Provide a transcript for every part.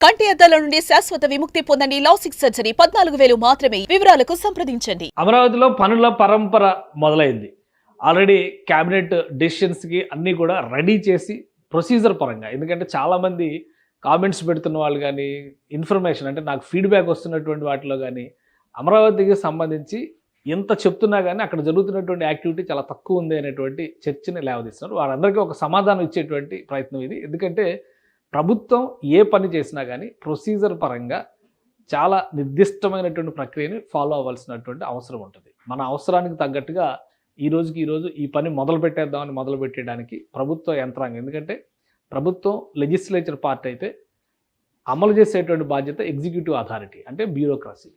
కంటి అద్దాల నుండి శాశ్వత విముక్తి పొందండి. లాసిక్ సర్జరీ 14,000 మాత్రమే. వివరాలకు సంప్రదించండి. అమరావతిలో పనుల పరంపర మొదలైంది. ఆల్రెడీ క్యాబినెట్ డెసిషన్స్కి అన్నీ కూడా రెడీ చేసి ప్రొసీజర్ పరంగా, ఎందుకంటే చాలామంది కామెంట్స్ పెడుతున్న వాళ్ళు కానీ, ఇన్ఫర్మేషన్ అంటే నాకు ఫీడ్బ్యాక్ వస్తున్నటువంటి వాటిలో కానీ, అమరావతికి సంబంధించి ఎంత చెప్తున్నా కానీ అక్కడ జరుగుతున్నటువంటి యాక్టివిటీ చాలా తక్కువ ఉంది అనేటువంటి చర్చని లేవదీస్తున్నారు. వారందరికీ ఒక సమాధానం ఇచ్చేటువంటి ప్రయత్నం ఇది. ఎందుకంటే ప్రభుత్వం ఏ పని చేసినా కానీ ప్రొసీజర్ పరంగా చాలా నిర్దిష్టమైనటువంటి ప్రక్రియని ఫాలో అవ్వాల్సినటువంటి అవసరం ఉంటుంది. మన అవసరానికి తగ్గట్టుగా ఈ రోజు ఈ పని మొదలు పెట్టేయడానికి ప్రభుత్వ యంత్రాంగం, ఎందుకంటే ప్రభుత్వం లెజిస్లేచర్ పార్ట్ అయితే అమలు చేసేటువంటి బాధ్యత ఎగ్జిక్యూటివ్ అథారిటీ అంటే బ్యూరోక్రసీ.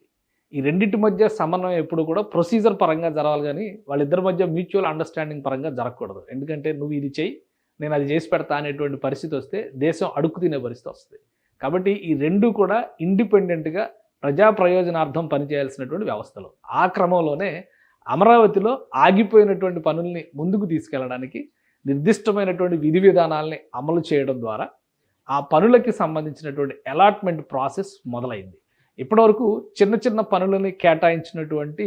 ఈ రెండింటి మధ్య సమన్వయం ఎప్పుడు కూడా ప్రొసీజర్ పరంగా జరగాలి, కానీ వాళ్ళిద్దరి మధ్య మ్యూచువల్ అండర్స్టాండింగ్ పరంగా జరగకూడదు. ఎందుకంటే నువ్వు ఇది చెయ్యి, నేను అది చేసి పెడతా అనేటువంటి పరిస్థితి వస్తే దేశం అడుక్కు తినే పరిస్థితి వస్తుంది. కాబట్టి ఈ రెండు కూడా ఇండిపెండెంట్గా ప్రజా ప్రయోజనార్థం పనిచేయాల్సినటువంటి వ్యవస్థలు. ఆ క్రమంలోనే అమరావతిలో ఆగిపోయినటువంటి పనుల్ని ముందుకు తీసుకెళ్లడానికి నిర్దిష్టమైనటువంటి విధి విధానాలని అమలు చేయడం ద్వారా ఆ పనులకి సంబంధించినటువంటి అలాట్మెంట్ ప్రాసెస్ మొదలైంది. ఇప్పటివరకు చిన్న చిన్న పనులని కేటాయించినటువంటి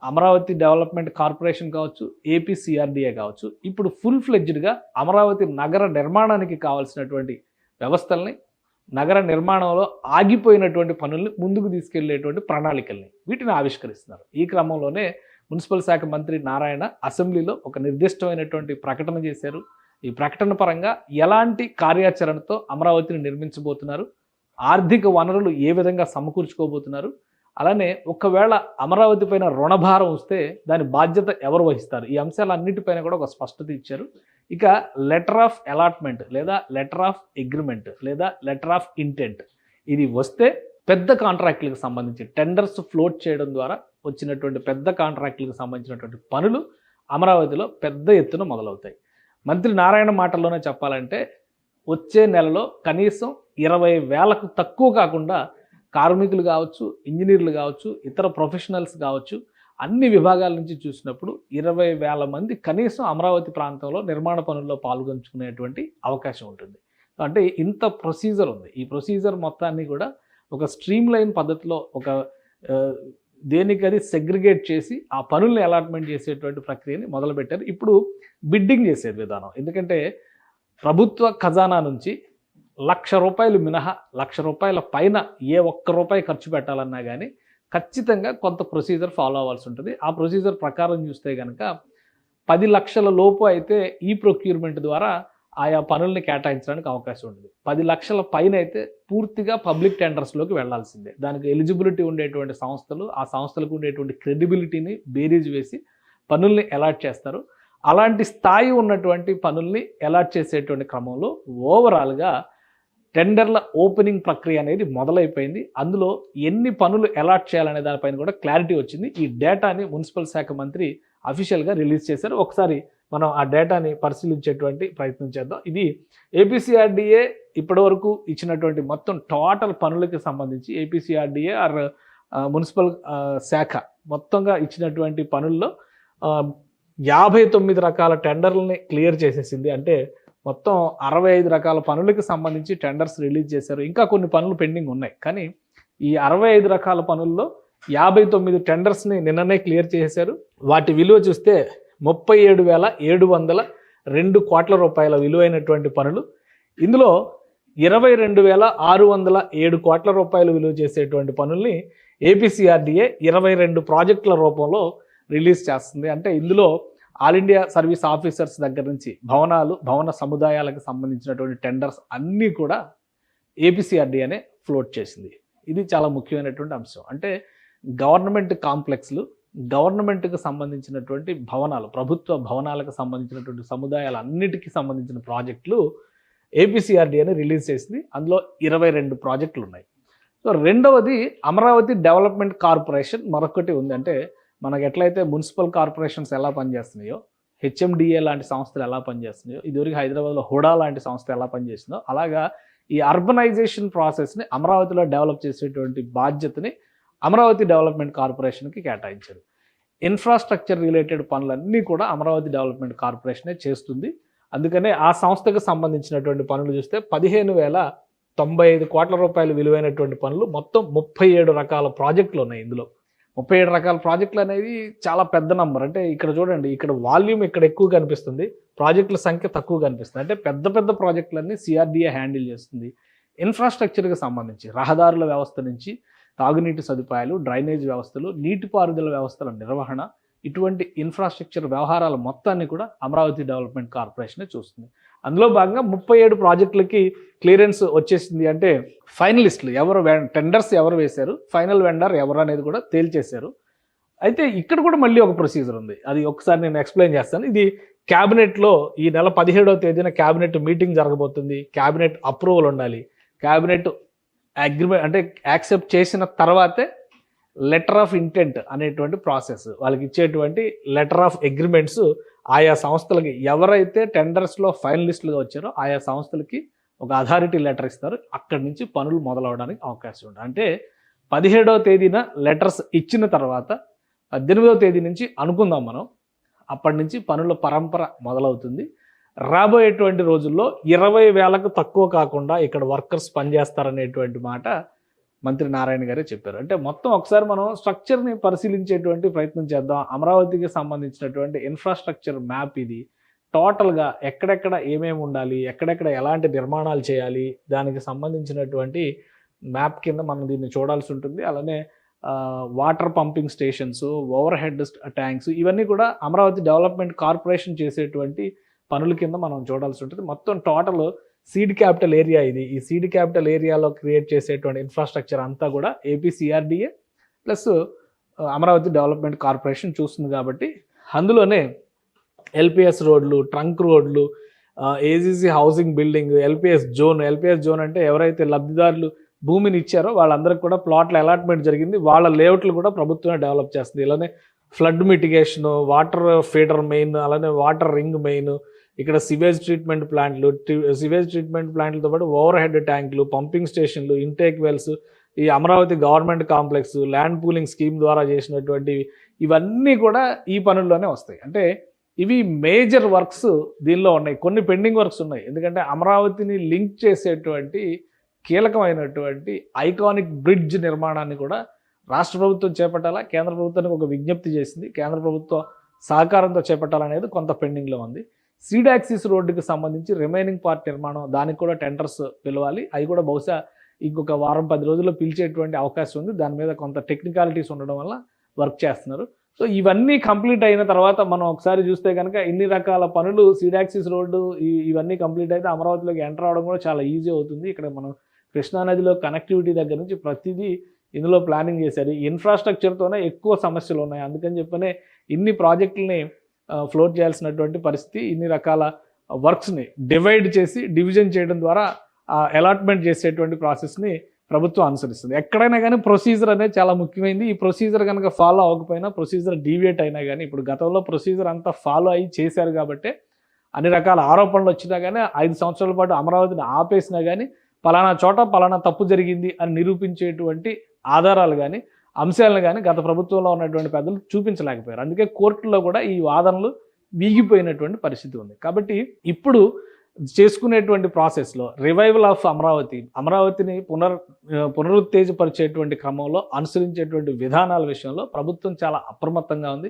అమరావతి డెవలప్మెంట్ కార్పొరేషన్ కావచ్చు, ఏపీసీఆర్డీఏ కావచ్చు, ఇప్పుడు ఫుల్ ఫ్లెడ్జ్డ్గా అమరావతి నగర నిర్మాణానికి కావాల్సినటువంటి వ్యవస్థల్ని, నగర నిర్మాణంలో ఆగిపోయినటువంటి పనుల్ని ముందుకు తీసుకెళ్లేటువంటి ప్రణాళికల్ని వీటిని ఆవిష్కరిస్తున్నారు. ఈ క్రమంలోనే మున్సిపల్ శాఖ మంత్రి నారాయణ అసెంబ్లీలో ఒక నిర్దిష్టమైనటువంటి ప్రకటన చేశారు. ఈ ప్రకటన పరంగా ఎలాంటి కార్యాచరణతో అమరావతిని నిర్మించబోతున్నారు, ఆర్థిక వనరులు ఏ విధంగా సమకూర్చుకోబోతున్నారు, అలానే ఒకవేళ అమరావతి పైన రుణభారం వస్తే దాని బాధ్యత ఎవరు వహిస్తారు, ఈ అంశాలన్నిటిపైన కూడా ఒక స్పష్టత ఇచ్చారు. ఇక లెటర్ ఆఫ్ అలాట్మెంట్ లేదా లెటర్ ఆఫ్ అగ్రిమెంట్ లేదా లెటర్ ఆఫ్ ఇంటెంట్ ఇది వస్తే పెద్ద కాంట్రాక్టులకు సంబంధించి టెండర్స్ ఫ్లోట్ చేయడం ద్వారా వచ్చినటువంటి పెద్ద కాంట్రాక్టులకు సంబంధించినటువంటి పనులు అమరావతిలో పెద్ద ఎత్తున మొదలవుతాయి. మంత్రి నారాయణ మాటల్లోనే చెప్పాలంటే వచ్చే నెలలో కనీసం 20,000కు తక్కువ కాకుండా కార్మికులు కావచ్చు, ఇంజనీర్లు కావచ్చు, ఇతర ప్రొఫెషనల్స్ కావచ్చు, అన్ని విభాగాల నుంచి చూసినప్పుడు 20,000 మంది కనీసం అమరావతి ప్రాంతంలో నిర్మాణ పనుల్లో పాల్గొంచుకునేటువంటి అవకాశం ఉంటుంది. అంటే ఇంత ప్రొసీజర్ ఉంది. ఈ ప్రొసీజర్ మొత్తాన్ని కూడా ఒక స్ట్రీమ్ లైన్ పద్ధతిలో ఒక దేనికది సెగ్రిగేట్ చేసి ఆ పనుల్ని అలాట్మెంట్ చేసేటువంటి ప్రక్రియని మొదలుపెట్టారు. ఇప్పుడు బిడ్డింగ్ చేసే విధానం, ఎందుకంటే ప్రభుత్వ ఖజానా నుంచి ₹1,00,000 మినహా ₹1,00,000 పైన ఏ ఒక్క రూపాయి ఖర్చు పెట్టాలన్నా కానీ ఖచ్చితంగా కొంత ప్రొసీజర్ ఫాలో అవ్వాల్సి ఉంటుంది. ఆ ప్రొసీజర్ ప్రకారం చూస్తే కనుక 10 లక్షల లోపు అయితే ఈ ప్రొక్యూర్మెంట్ ద్వారా ఆయా పనుల్ని కేటాయించడానికి అవకాశం ఉంటుంది. 10 లక్షల పైన అయితే పూర్తిగా పబ్లిక్ టెండర్స్లోకి వెళ్లాల్సిందే. దానికి ఎలిజిబిలిటీ ఉండేటువంటి సంస్థలు, ఆ సంస్థలకు ఉండేటువంటి క్రెడిబిలిటీని బేరీజ్ వేసి పనుల్ని అలాట్ చేస్తారు. అలాంటి స్థాయి ఉన్నటువంటి పనుల్ని అలాట్ చేసేటువంటి క్రమంలో ఓవరాల్గా టెండర్ల ఓపెనింగ్ ప్రక్రియ అనేది మొదలైపోయింది. అందులో ఎన్ని పనులు అలాట్ చేయాలనే దానిపైన కూడా క్లారిటీ వచ్చింది. ఈ డేటాని మున్సిపల్ శాఖ మంత్రి అఫీషియల్గా రిలీజ్ చేశారు. ఒకసారి మనం ఆ డేటాని పరిశీలించేటువంటి ప్రయత్నం చేద్దాం. ఇది ఏపీసీఆర్డీఏ ఇప్పటివరకు ఇచ్చినటువంటి మొత్తం టోటల్ పనులకి సంబంధించి ఏపీసీఆర్డీఏ ఆర్ మున్సిపల్ శాఖ మొత్తంగా ఇచ్చినటువంటి పనుల్లో 59 రకాల టెండర్లని క్లియర్ చేసేసింది. అంటే మొత్తం 65 రకాల పనులకు సంబంధించి టెండర్స్ రిలీజ్ చేశారు. ఇంకా కొన్ని పనులు పెండింగ్ ఉన్నాయి. కానీ ఈ 65 రకాల పనుల్లో 59 టెండర్స్ని నిన్ననే క్లియర్ చేశారు. వాటి విలువ చూస్తే 37,702 కోట్ల రూపాయల విలువైనటువంటి పనులు. ఇందులో 22,607 కోట్ల రూపాయలు విలువ చేసేటువంటి పనుల్ని ఏపీసీఆర్డీఏ 22 ప్రాజెక్టుల రూపంలో రిలీజ్ చేస్తుంది. అంటే ఇందులో ఆల్ ఇండియా సర్వీస్ ఆఫీసర్స్ దగ్గర నుంచి భవనాలు, భవన సముదాయాలకు సంబంధించినటువంటి టెండర్స్ అన్నీ కూడా ఏపీసీఆర్డీఏనే ఫ్లోట్ చేసింది. ఇది చాలా ముఖ్యమైనటువంటి అంశం. అంటే గవర్నమెంట్ కాంప్లెక్స్లు, గవర్నమెంట్కి సంబంధించినటువంటి భవనాలు, ప్రభుత్వ భవనాలకు సంబంధించినటువంటి సముదాయాలు అన్నిటికీ సంబంధించిన ప్రాజెక్టులు ఏపీసీఆర్డీఏని రిలీజ్ చేసింది. అందులో 22 ప్రాజెక్టులు ఉన్నాయి. సో రెండవది అమరావతి డెవలప్మెంట్ కార్పొరేషన్ మరొకటి ఉంది. అంటే మనకు ఎట్లయితే మున్సిపల్ కార్పొరేషన్స్ ఎలా పనిచేస్తున్నాయో, హెచ్ఎండిఏ లాంటి సంస్థలు ఎలా పనిచేస్తున్నాయో, ఇదివరకు హైదరాబాద్లో హుడా లాంటి సంస్థ ఎలా పనిచేస్తుందో, అలాగా ఈ అర్బనైజేషన్ ప్రాసెస్ని అమరావతిలో డెవలప్ చేసేటువంటి బాధ్యతని అమరావతి డెవలప్మెంట్ కార్పొరేషన్కి కేటాయించారు. ఇన్ఫ్రాస్ట్రక్చర్ రిలేటెడ్ పనులన్నీ కూడా అమరావతి డెవలప్మెంట్ కార్పొరేషనే చేస్తుంది. అందుకనే ఆ సంస్థకు సంబంధించినటువంటి పనులు చూస్తే 15,000 95 కోట్ల రూపాయలు విలువైనటువంటి పనులు, మొత్తం 37 రకాల ప్రాజెక్టులు ఉన్నాయి ఇందులో. 37 రకాల ప్రాజెక్టులు అనేది చాలా పెద్ద నంబర్. అంటే ఇక్కడ చూడండి, ఇక్కడ వాల్యూమ్ ఇక్కడ ఎక్కువ కనిపిస్తుంది, ప్రాజెక్టుల సంఖ్య తక్కువ కనిపిస్తుంది. అంటే పెద్ద పెద్ద ప్రాజెక్టులన్నీ సిఆర్డీఏ హ్యాండిల్ చేస్తుంది. ఇన్ఫ్రాస్ట్రక్చర్కి సంబంధించి రహదారుల వ్యవస్థ నుంచి తాగునీటి సదుపాయాలు, డ్రైనేజ్ వ్యవస్థలు, నీటిపారుదల వ్యవస్థల నిర్వహణ, ఇటువంటి ఇన్ఫ్రాస్ట్రక్చర్ వ్యవహారాల మొత్తాన్ని కూడా అమరావతి డెవలప్మెంట్ కార్పొరేషనే చూస్తుంది. అందులో భాగంగా 37 ప్రాజెక్టులకి క్లియరెన్స్ వచ్చేసింది. అంటే ఫైనలిస్టులు ఎవరు, టెండర్స్ ఎవరు వేశారు, ఫైనల్ వెండర్ ఎవరు అనేది కూడా తేల్చేశారు. అయితే ఇక్కడ కూడా మళ్ళీ ఒక ప్రొసీజర్ ఉంది, అది ఒకసారి నేను ఎక్స్ప్లెయిన్ చేస్తాను. ఇది క్యాబినెట్లో ఈ నెల 17వ తేదీన క్యాబినెట్ మీటింగ్ జరగబోతుంది. క్యాబినెట్ అప్రూవల్ ఉండాలి. క్యాబినెట్ అగ్రిమెంట్ అంటే యాక్సెప్ట్ చేసిన తర్వాతే లెటర్ ఆఫ్ ఇంటెంట్ అనేటువంటి ప్రాసెస్, వాళ్ళకి ఇచ్చేటువంటి లెటర్ ఆఫ్ అగ్రిమెంట్స్ ఆయా సంస్థలకి, ఎవరైతే టెండర్స్లో ఫైనలిస్టులుగా వచ్చారో ఆయా సంస్థలకి ఒక అథారిటీ లెటర్ ఇస్తారు. అక్కడి నుంచి పనులు మొదలవడానికి అవకాశం ఉంది. అంటే 17వ తేదీన లెటర్స్ ఇచ్చిన తర్వాత 18వ తేదీ నుంచి అనుకుందాం మనం, అప్పటి నుంచి పనుల పరంపర మొదలవుతుంది. రాబోయేటువంటి రోజుల్లో 20,000కు తక్కువ కాకుండా ఇక్కడ వర్కర్స్ పనిచేస్తారనేటువంటి మాట మంత్రి నారాయణ గారే చెప్పారు. అంటే మొత్తం ఒకసారి మనం స్ట్రక్చర్ని పరిశీలించేటువంటి ప్రయత్నం చేద్దాం. అమరావతికి సంబంధించినటువంటి ఇన్ఫ్రాస్ట్రక్చర్ మ్యాప్ ఇది. టోటల్గా ఎక్కడెక్కడ ఏమేమి ఉండాలి, ఎక్కడెక్కడ ఎలాంటి నిర్మాణాలు చేయాలి, దానికి సంబంధించినటువంటి మ్యాప్ కింద మనం దీన్ని చూడాల్సి ఉంటుంది. అలానే water pumping stations, over head tanks, ఇవన్నీ కూడా అమరావతి డెవలప్మెంట్ కార్పొరేషన్ చేసేటువంటి పనుల కింద మనం చూడాల్సి ఉంటుంది. మొత్తం టోటల్ సీడ్ క్యాపిటల్ ఏరియా ఇది. ఈ సీడ్ క్యాపిటల్ ఏరియాలో క్రియేట్ చేసేటువంటి ఇన్ఫ్రాస్ట్రక్చర్ అంతా కూడా AP CRDA plus Amaravati development corporation చూస్తుంది. కాబట్టి అందులోనే ఎల్పిఎస్ రోడ్లు, ట్రంక్ రోడ్లు, AGC housing building, LPS zone అంటే ఎవరైతే లబ్ధిదారులు భూమిని ఇచ్చారో వాళ్ళందరికీ కూడా ప్లాట్ల అలాట్మెంట్ జరిగింది. వాళ్ళ లేఅవుట్లు కూడా ప్రభుత్వమే డెవలప్ చేస్తుంది. ఇలానే ఫ్లడ్ మిటిగేషను, వాటర్ ఫీడర్ మెయిన్, అలానే వాటర్ రింగ్ మెయిన్, ఇక్కడ సివేజ్ ట్రీట్మెంట్ ప్లాంట్లతో పాటు ఓవర్ హెడ్ ట్యాంకులు, పంపింగ్ స్టేషన్లు, ఇంటేక్ వెల్స్, ఈ Amaravati government complex, land pooling scheme ద్వారా చేసినటువంటి ఇవన్నీ కూడా ఈ పనుల్లోనే వస్తాయి. అంటే ఇవి మేజర్ వర్క్స్ దీనిలో ఉన్నాయి. కొన్ని పెండింగ్ వర్క్స్ ఉన్నాయి, ఎందుకంటే అమరావతిని లింక్ చేసేటువంటి కీలకమైనటువంటి ఐకానిక్ బ్రిడ్జ్ నిర్మాణాన్ని కూడా రాష్ట్ర ప్రభుత్వం చేపట్టాలా, కేంద్ర ప్రభుత్వానికి ఒక విజ్ఞప్తి చేసింది. కేంద్ర ప్రభుత్వ సహకారంతో చేపట్టాలనేది కొంత పెండింగ్లో ఉంది. సీడ్ యాక్సిస్ రోడ్డుకి సంబంధించి రిమైనింగ్ పార్ట్ నిర్మాణం, దానికి కూడా టెండర్స్ పిలవాలి. అవి కూడా బహుశా ఇంకొక వారం 10 రోజుల్లో పిలిచేటువంటి అవకాశం ఉంది. దాని మీద కొంత టెక్నికాలిటీస్ ఉండడం వల్ల వర్క్ చేస్తున్నారు. సో ఇవన్నీ కంప్లీట్ అయిన తర్వాత మనం ఒకసారి చూస్తే కనుక ఇన్ని రకాల పనులు, సీడ్ యాక్సిస్ రోడ్డు ఇవన్నీ కంప్లీట్ అయితే అమరావతిలోకి ఎంటర్ అవడం కూడా చాలా ఈజీ అవుతుంది. ఇక్కడ మనం కృష్ణానదిలో కనెక్టివిటీ దగ్గర నుంచి ప్రతిదీ ఇందులో ప్లానింగ్ చేశారు. ఈ ఇన్ఫ్రాస్ట్రక్చర్తోనే ఎక్కువ సమస్యలు ఉన్నాయి. అందుకని చెప్పనే ఇన్ని ప్రాజెక్టులని ఫ్లోట్ చేయాల్సినటువంటి పరిస్థితి. ఇన్ని రకాల వర్క్స్ని డివైడ్ చేసి డివిజన్ చేయడం ద్వారా అలాట్మెంట్ చేసేటువంటి ప్రాసెస్ని ప్రభుత్వం అనుసరిస్తుంది. ఎక్కడైనా కానీ ప్రొసీజర్ అనేది చాలా ముఖ్యమైనది. ఈ ప్రొసీజర్ కనుక ఫాలో అవ్వకపోయినా, ప్రొసీజర్ డీవియేట్ అయినా కానీ, ఇప్పుడు గతంలో ప్రొసీజర్ అంతా ఫాలో అయ్యి చేశారు కాబట్టి అన్ని రకాల ఆరోపణలు వచ్చినా కానీ, 5 సంవత్సరాల పాటు అమరావతిని ఆపేసినా కానీ, పలానా చోట పలానా తప్పు జరిగింది అని నిరూపించేటువంటి ఆధారాలు కానీ, అంశాలను కానీ గత ప్రభుత్వంలో ఉన్నటువంటి పెద్దలు చూపించలేకపోయారు. అందుకే కోర్టులో కూడా ఈ వాదనలు వీగిపోయినటువంటి పరిస్థితి ఉంది. కాబట్టి ఇప్పుడు చేసుకునేటువంటి ప్రాసెస్లో రివైవల్ ఆఫ్ అమరావతిని పునరుత్తేజపరిచేటువంటి క్రమంలో అనుసరించేటువంటి విధానాల విషయంలో ప్రభుత్వం చాలా అప్రమత్తంగా ఉంది.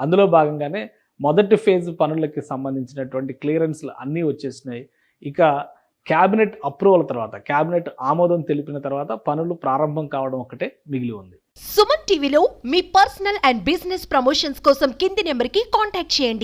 అందులో భాగంగానే మొదటి ఫేజ్ పనులకి సంబంధించినటువంటి క్లియరెన్స్లు అన్నీ వచ్చేసినాయి. ఇక క్యాబినెట్ అప్రూవల్ తర్వాత, క్యాబినెట్ ఆమోదం తెలిపిన తర్వాత పనులు ప్రారంభం కావడం ఒకటే మిగిలి ఉంది. సుమన్ టీవీలో మీ పర్సనల్ అండ్ బిజినెస్ ప్రమోషన్స్ కోసం కింది నెంబర్కి కాంటాక్ట్ చేయండి.